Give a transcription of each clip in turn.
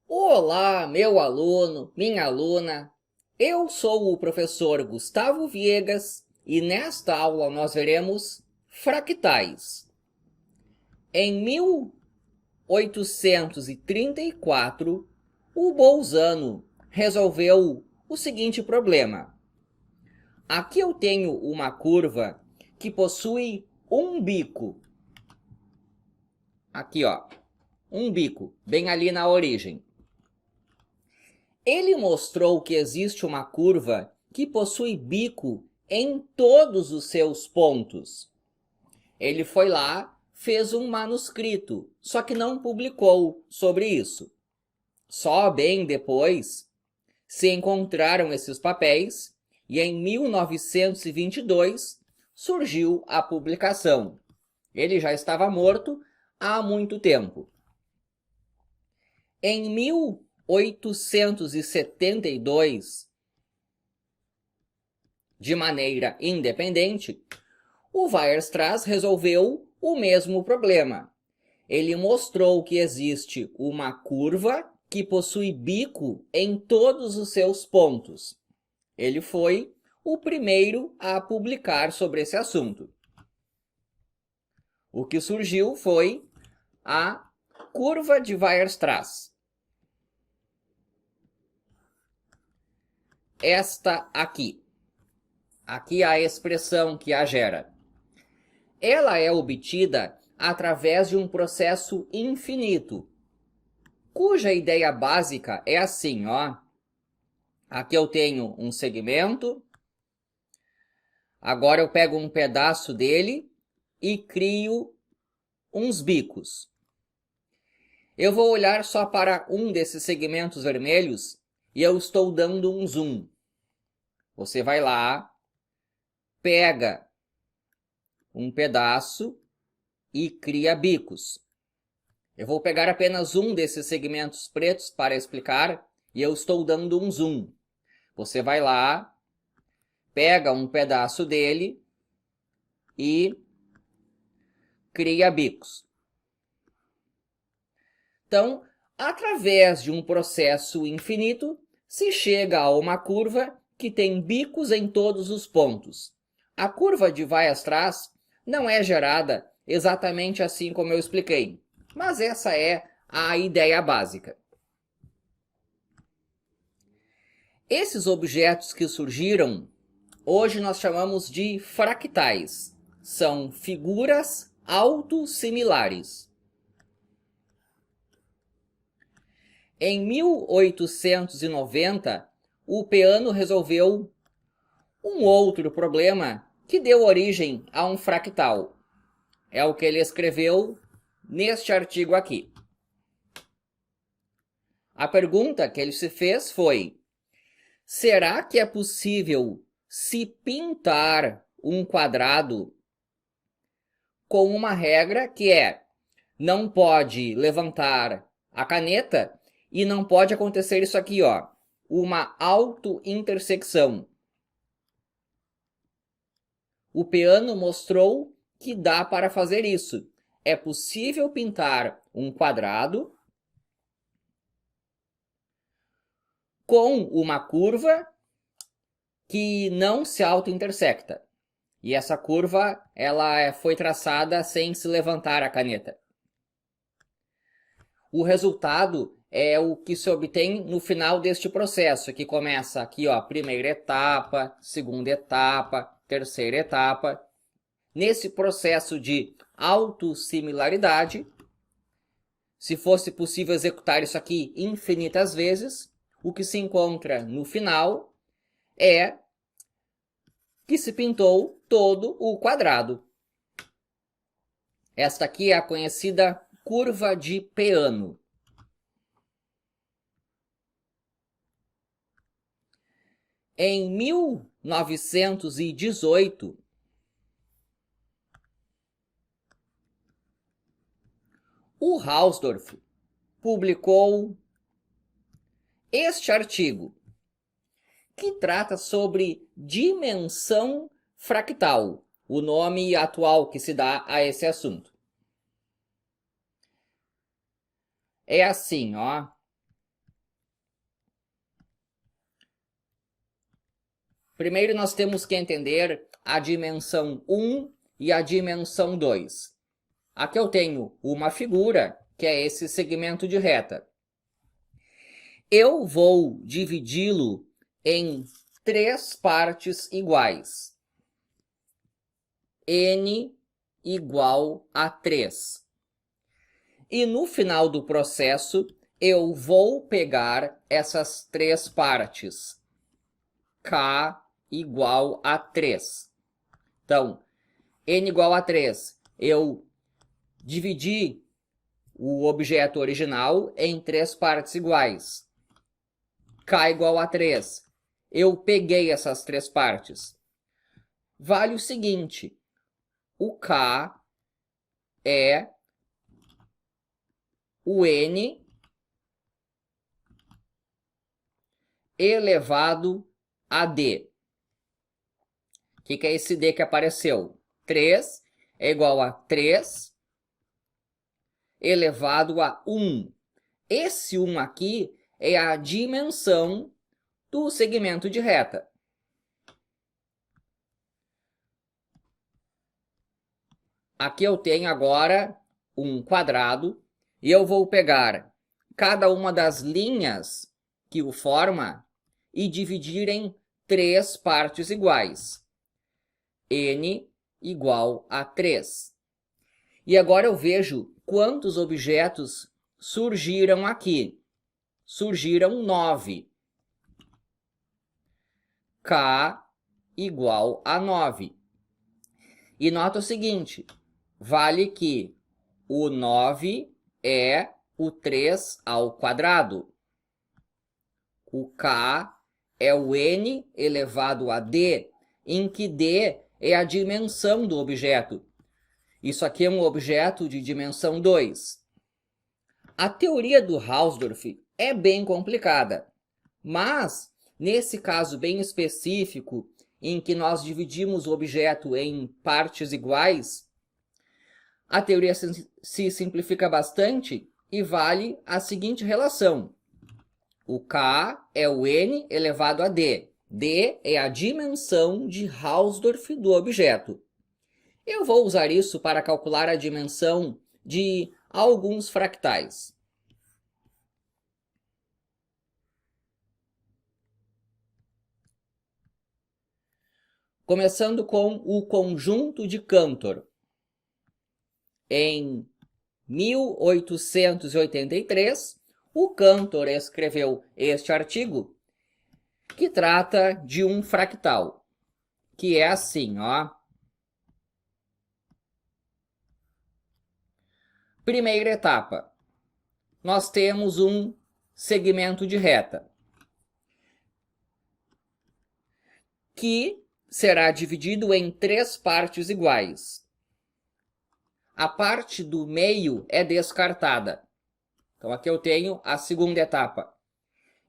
Olá, meu aluno, minha aluna. Eu sou o professor Gustavo Viegas e nesta aula nós veremos fractais. Em 1834, o Bolzano resolveu o seguinte problema. Aqui eu tenho uma curva que possui um bico. Aqui, ó, um bico, bem ali na origem. Ele mostrou que existe uma curva que possui bico em todos os seus pontos. Ele foi lá, fez um manuscrito, só que não publicou sobre isso. Só bem depois se encontraram esses papéis e em 1922 surgiu a publicação. Ele já estava morto há muito tempo. Em 1872, de maneira independente, o Weierstrass resolveu o mesmo problema. Ele mostrou que existe uma curva que possui bico em todos os seus pontos. Ele foi o primeiro a publicar sobre esse assunto. O que surgiu foi a curva de Weierstrass. Esta aqui. Aqui a expressão que a gera. Ela é obtida através de um processo infinito, cuja ideia básica é assim, ó. Aqui eu tenho um segmento, agora eu pego um pedaço dele e crio uns bicos. Eu vou olhar só para um desses segmentos vermelhos e eu estou dando um zoom. Você vai lá, pega um pedaço e cria bicos. Eu vou pegar apenas um desses segmentos pretos para explicar e eu estou dando um zoom. Você vai lá, pega um pedaço dele e cria bicos. Então, através de um processo infinito, se chega a uma curva que tem bicos em todos os pontos. A curva de Weierstrass não é gerada exatamente assim como eu expliquei, mas essa é a ideia básica. Esses objetos que surgiram, hoje nós chamamos de fractais. São figuras autossimilares. Em 1890, o Peano resolveu um outro problema que deu origem a um fractal. É o que ele escreveu neste artigo aqui. A pergunta que ele se fez foi: será que é possível se pintar um quadrado com uma regra que é não pode levantar a caneta e não pode acontecer isso aqui, ó, uma autointersecção? O Peano mostrou que dá para fazer isso. É possível pintar um quadrado com uma curva que não se autointersecta. E essa curva ela foi traçada sem se levantar a caneta. O resultado é o que se obtém no final deste processo, que começa aqui, ó, primeira etapa, segunda etapa, terceira etapa. Nesse processo de autossimilaridade, se fosse possível executar isso aqui infinitas vezes, o que se encontra no final é que se pintou todo o quadrado. Esta aqui é a conhecida curva de Peano. Em 1918, o Hausdorff publicou este artigo, que trata sobre dimensão fractal, o nome atual que se dá a esse assunto. É assim, ó. Primeiro nós temos que entender a dimensão 1 e a dimensão 2. Aqui eu tenho uma figura, que é esse segmento de reta. Eu vou dividi-lo em 3 partes iguais. N igual a 3. E no final do processo, eu vou pegar essas 3 partes. K igual a 3. Então, N igual a 3. Eu dividi o objeto original em 3 partes iguais. K igual a 3. Eu peguei essas 3 partes. Vale o seguinte. O K é o N elevado a D. O que é esse D que apareceu? 3 é igual a 3 elevado a 1. Esse 1 aqui é a dimensão do segmento de reta. Aqui eu tenho agora um quadrado e eu vou pegar cada uma das linhas que o forma e dividir em 3 partes iguais. N igual a 3. E agora eu vejo quantos objetos surgiram aqui. Surgiram 9. K igual a 9. E nota o seguinte, vale que o 9 é o 3 ao quadrado. O K é o N elevado a D, em que D é a dimensão do objeto. Isso aqui é um objeto de dimensão 2. A teoria do Hausdorff é bem complicada, mas nesse caso bem específico, em que nós dividimos o objeto em partes iguais, a teoria se simplifica bastante e vale a seguinte relação. O K é o N elevado a D. D é a dimensão de Hausdorff do objeto. Eu vou usar isso para calcular a dimensão de alguns fractais. Começando com o conjunto de Cantor. Em 1883, o Cantor escreveu este artigo que trata de um fractal, que é assim, ó. Primeira etapa, nós temos um segmento de reta, que será dividido em 3 partes iguais. A parte do meio é descartada. Então, aqui eu tenho a segunda etapa.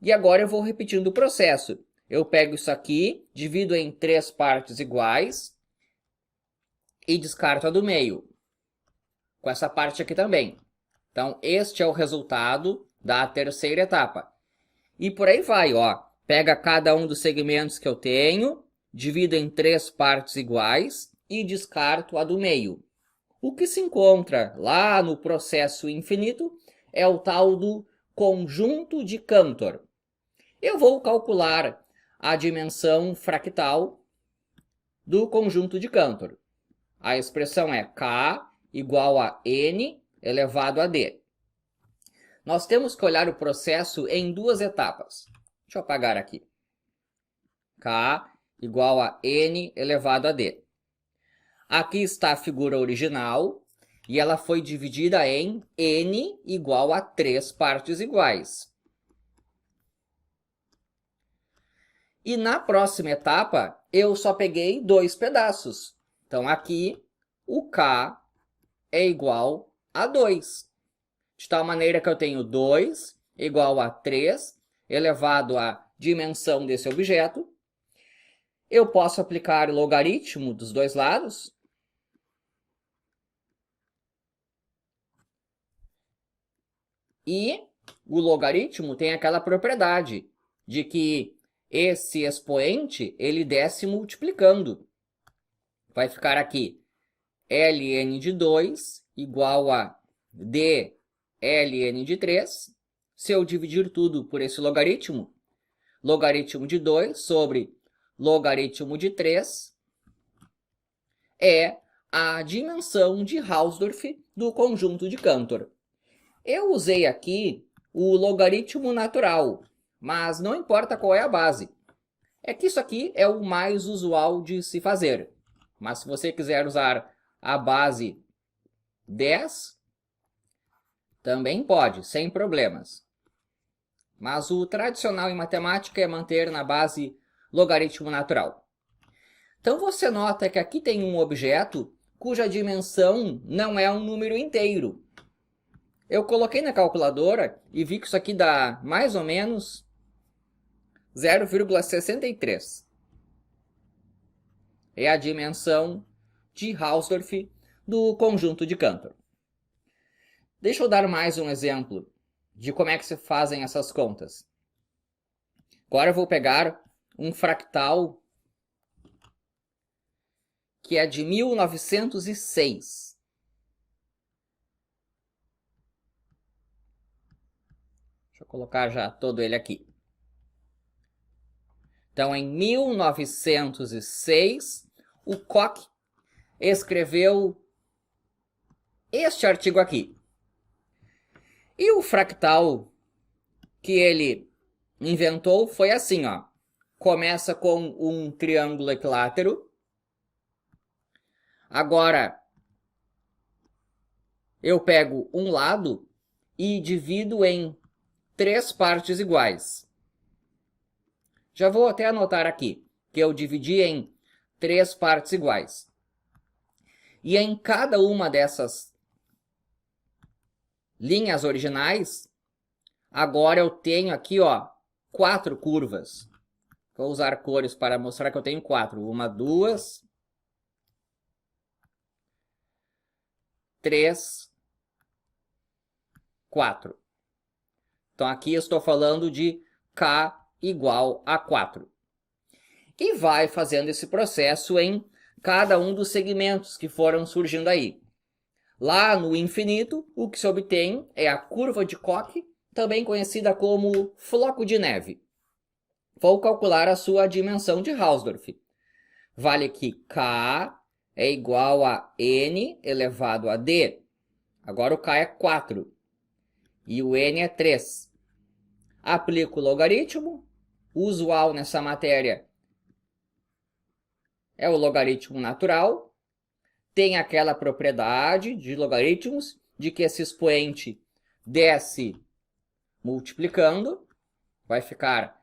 E agora eu vou repetindo o processo. Eu pego isso aqui, divido em 3 partes iguais e descarto a do meio. Com essa parte aqui também. Então, este é o resultado da terceira etapa. E por aí vai, ó. Pega cada um dos segmentos que eu tenho, divido em 3 partes iguais e descarto a do meio. O que se encontra lá no processo infinito é o tal do conjunto de Cantor. Eu vou calcular a dimensão fractal do conjunto de Cantor. A expressão é K igual a N elevado a D. Nós temos que olhar o processo em 2 etapas. Deixa eu apagar aqui. K igual a N elevado a D. Aqui está a figura original e ela foi dividida em N igual a 3 partes iguais. E na próxima etapa, eu só peguei 2 pedaços. Então, aqui, o K é igual a 2. De tal maneira que eu tenho 2 igual a 3 elevado à dimensão desse objeto. Eu posso aplicar o logaritmo dos dois lados. E o logaritmo tem aquela propriedade de que esse expoente ele desce multiplicando. Vai ficar aqui ln de 2 igual a d ln de 3. Se eu dividir tudo por esse logaritmo, logaritmo de 2 sobre logaritmo de 3 é a dimensão de Hausdorff do conjunto de Cantor. Eu usei aqui o logaritmo natural, mas não importa qual é a base. É que isso aqui é o mais usual de se fazer. Mas se você quiser usar a base 10, também pode, sem problemas. Mas o tradicional em matemática é manter na base logaritmo natural. Então você nota que aqui tem um objeto cuja dimensão não é um número inteiro. Eu coloquei na calculadora e vi que isso aqui dá mais ou menos 0,63. É a dimensão de Hausdorff do conjunto de Cantor. Deixa eu dar mais um exemplo de como é que se fazem essas contas. Agora eu vou pegar um fractal que é de 1906. Deixa eu colocar já todo ele aqui. Então, em 1906, o Koch escreveu este artigo aqui. E o fractal que ele inventou foi assim, ó. Começa com um triângulo equilátero. Agora, eu pego um lado e divido em 3 partes iguais. Já vou até anotar aqui, que eu dividi em 3 partes iguais. E em cada uma dessas linhas originais, agora eu tenho aqui, ó, 4 curvas. Vou usar cores para mostrar que eu tenho 4. 1, 2, 3, 4. Então aqui eu estou falando de K igual a 4. E vai fazendo esse processo em cada um dos segmentos que foram surgindo aí. Lá no infinito, o que se obtém é a curva de Koch, também conhecida como floco de neve. Vou calcular a sua dimensão de Hausdorff. Vale que K é igual a N elevado a D. Agora o K é 4 e o N é 3. Aplico o logaritmo. O usual nessa matéria é o logaritmo natural. Tem aquela propriedade de logaritmos de que esse expoente desce multiplicando. Vai ficar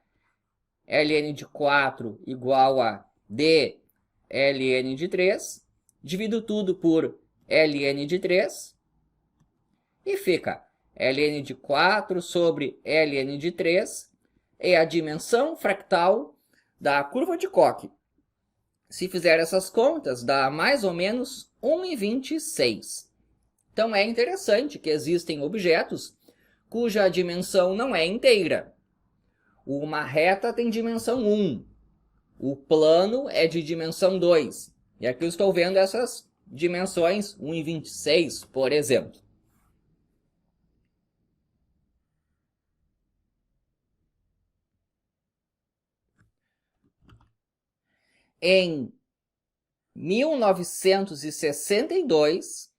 ln de 4 igual a d ln de 3. Divido tudo por ln de 3. E fica ln de 4 sobre ln de 3 é a dimensão fractal da curva de Koch. Se fizer essas contas, dá mais ou menos 1,26. Então é interessante que existem objetos cuja dimensão não é inteira. Uma reta tem dimensão 1. O plano é de dimensão 2. E aqui eu estou vendo essas dimensões 1,26, por exemplo. Em 1962,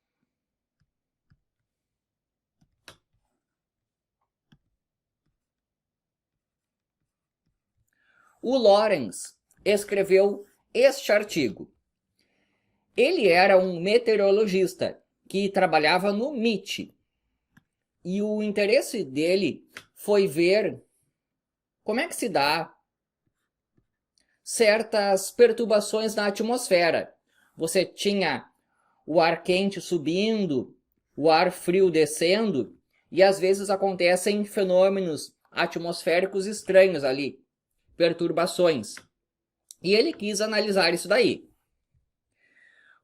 o Lorentz escreveu este artigo. Ele era um meteorologista que trabalhava no MIT. E o interesse dele foi ver como é que se dá certas perturbações na atmosfera. Você tinha o ar quente subindo, o ar frio descendo, e às vezes acontecem fenômenos atmosféricos estranhos ali, perturbações. E ele quis analisar isso daí.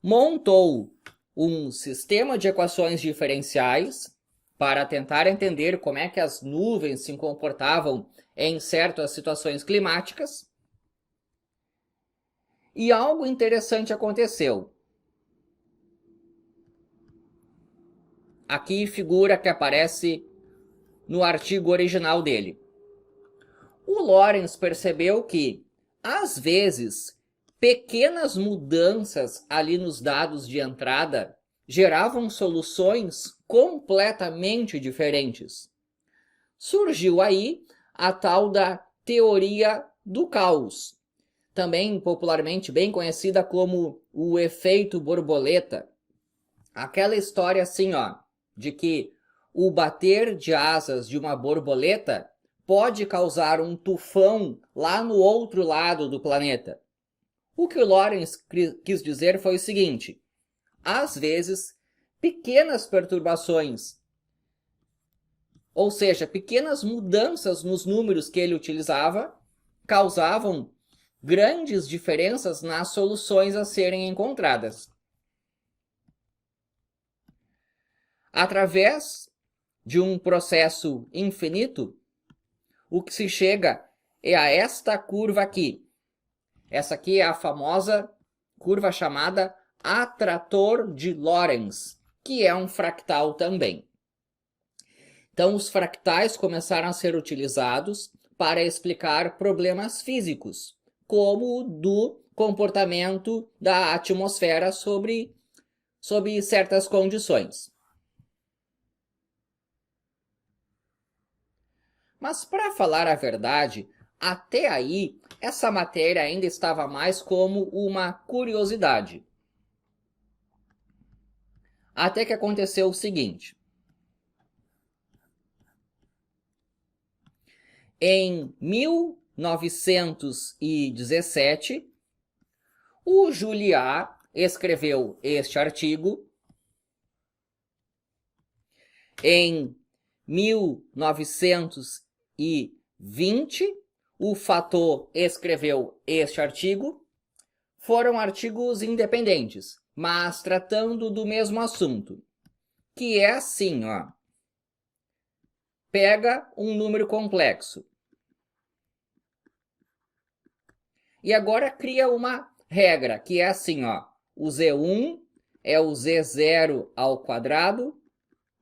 Montou um sistema de equações diferenciais para tentar entender como é que as nuvens se comportavam em certas situações climáticas. E algo interessante aconteceu. Aqui figura que aparece no artigo original dele. O Lorenz percebeu que, às vezes, pequenas mudanças ali nos dados de entrada geravam soluções completamente diferentes. Surgiu aí a tal da teoria do caos, também popularmente bem conhecida como o efeito borboleta. Aquela história assim, ó, de que o bater de asas de uma borboleta pode causar um tufão lá no outro lado do planeta. O que o Lorenz quis dizer foi o seguinte: às vezes, pequenas perturbações, ou seja, pequenas mudanças nos números que ele utilizava, causavam grandes diferenças nas soluções a serem encontradas. Através de um processo infinito, o que se chega é a esta curva aqui. Essa aqui é a famosa curva chamada atrator de Lorenz, que é um fractal também. Então, os fractais começaram a ser utilizados para explicar problemas físicos, como o do comportamento da atmosfera sob certas condições. Mas, para falar a verdade, até aí, essa matéria ainda estava mais como uma curiosidade. Até que aconteceu o seguinte. Em 1917, o Juliá escreveu este artigo. Em 1920, o Fatot escreveu este artigo. Foram artigos independentes, mas tratando do mesmo assunto, que é assim, ó. Pega um número complexo e agora cria uma regra, que é assim, ó. O Z1 é o Z0 ao quadrado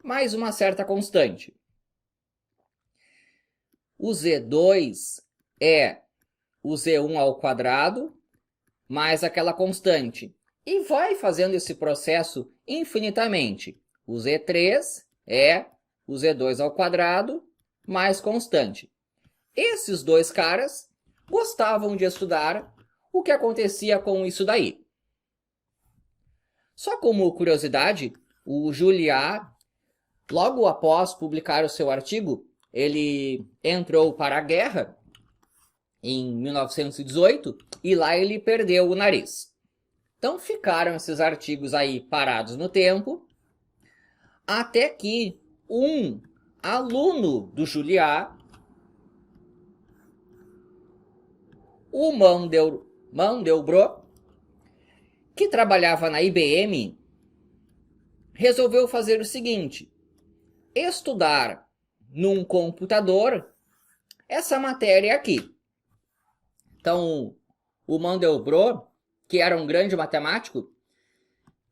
mais uma certa constante. O Z2 é o Z1 ao quadrado mais aquela constante. E vai fazendo esse processo infinitamente. O Z3 é o Z2 ao quadrado mais constante. Esses dois caras gostavam de estudar o que acontecia com isso daí. Só como curiosidade, o Juliá, logo após publicar o seu artigo, ele entrou para a guerra em 1918 e lá ele perdeu o nariz. Então ficaram esses artigos aí parados no tempo, até que um aluno do Juliá, o Mandelbrot, que trabalhava na IBM, resolveu fazer o seguinte: estudar num computador essa matéria aqui. Então, o Mandelbrot, que era um grande matemático,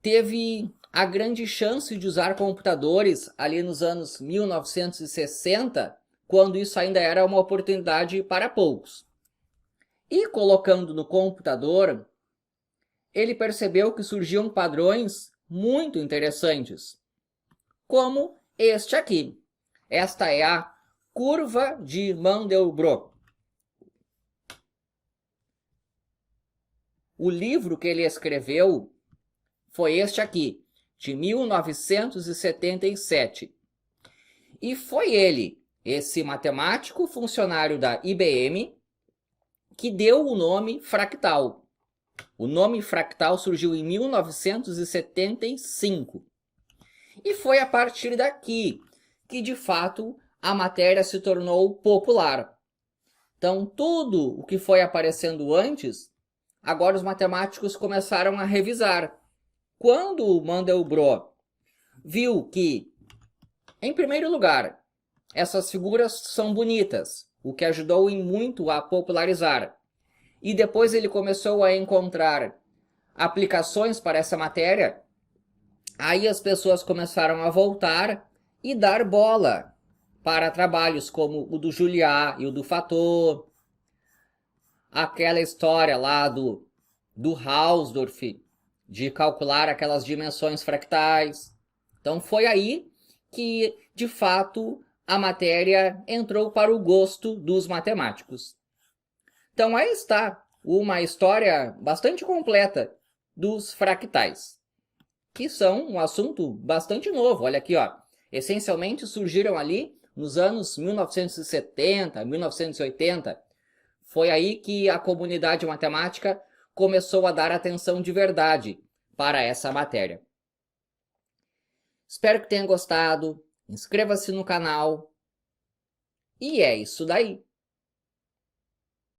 teve a grande chance de usar computadores ali nos anos 1960, quando isso ainda era uma oportunidade para poucos. E colocando no computador, ele percebeu que surgiam padrões muito interessantes, como este aqui. Esta é a curva de Mandelbrot. O livro que ele escreveu foi este aqui, de 1977. E foi ele, esse matemático funcionário da IBM, que deu o nome fractal. O nome fractal surgiu em 1975. E foi a partir daqui que, de fato, a matéria se tornou popular. Então, tudo o que foi aparecendo antes, agora os matemáticos começaram a revisar. Quando o Mandelbrot viu que Em primeiro lugar, essas figuras são bonitas, o que ajudou em muito a popularizar. E depois ele começou a encontrar aplicações para essa matéria, aí as pessoas começaram a voltar e dar bola para trabalhos como o do Juliá e o do Fatot, aquela história lá do Hausdorff, de calcular aquelas dimensões fractais. Então foi aí que, de fato, a matéria entrou para o gosto dos matemáticos. Então aí está uma história bastante completa dos fractais, que são um assunto bastante novo. Olha aqui, ó. Essencialmente surgiram ali nos anos 1970, 1980. Foi aí que a comunidade matemática começou a dar atenção de verdade para essa matéria. Espero que tenha gostado. Inscreva-se no canal. E é isso daí.